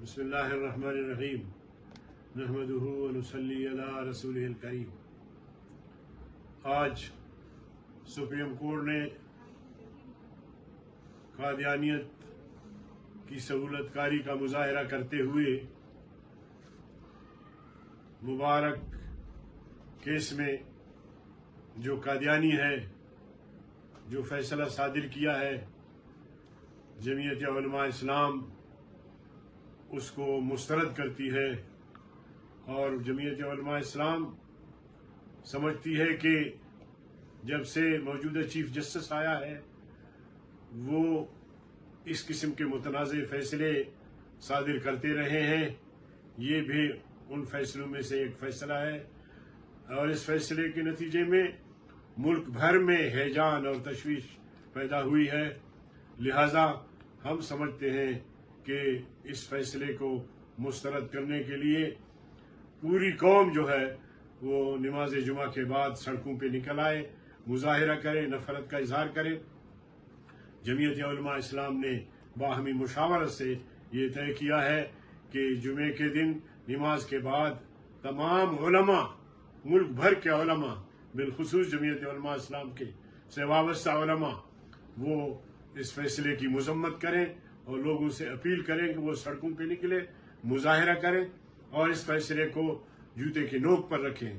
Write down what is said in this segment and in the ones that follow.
بسم اللہ الرحمن الرحیم نحمدہ ونصلی علی رسولہ الکریم۔ آج سپریم کورٹ نے قادیانیت کی سہولت کاری کا مظاہرہ کرتے ہوئے مبارک کیس میں جو قادیانی ہے جو فیصلہ صادر کیا ہے، جمعیت علماء اسلام اس کو مسترد کرتی ہے، اور جمعیت علماء اسلام سمجھتی ہے کہ جب سے موجودہ چیف جسٹس آیا ہے وہ اس قسم کے متنازع فیصلے صادر کرتے رہے ہیں۔ یہ بھی ان فیصلوں میں سے ایک فیصلہ ہے، اور اس فیصلے کے نتیجے میں ملک بھر میں ہیجان اور تشویش پیدا ہوئی ہے۔ لہذا ہم سمجھتے ہیں کہ اس فیصلے کو مسترد کرنے کے لیے پوری قوم جو ہے وہ نماز جمعہ کے بعد سڑکوں پہ نکل آئے، مظاہرہ کرے، نفرت کا اظہار کرے۔ جمعیت علماء اسلام نے باہمی مشاورت سے یہ طے کیا ہے کہ جمعے کے دن نماز کے بعد تمام علماء، ملک بھر کے علماء، بالخصوص جمعیت علماء اسلام کے سے وابستہ علماء، وہ اس فیصلے کی مذمت کریں اور لوگوں سے اپیل کریں کہ وہ سڑکوں پہ نکلے، مظاہرہ کریں اور اس فیصلے کو جوتے کی نوک پر رکھیں،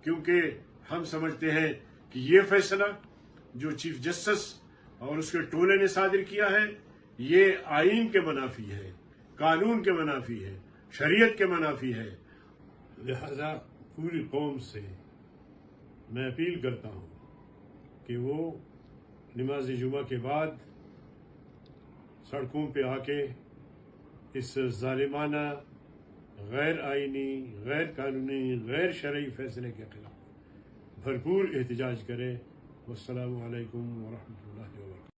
کیونکہ ہم سمجھتے ہیں کہ یہ فیصلہ جو چیف جسٹس اور اس کے ٹولے نے صادر کیا ہے یہ آئین کے منافی ہے، قانون کے منافی ہے، شریعت کے منافی ہے۔ لہذا پوری قوم سے میں اپیل کرتا ہوں کہ وہ نماز جمعہ کے بعد سڑکوں پہ آ کے اس ظالمانہ، غیر آئینی، غیر قانونی، غیر شرعی فیصلے کے خلاف بھرپور احتجاج کریں۔ والسلام علیکم ورحمۃ اللہ وبرکاتہ۔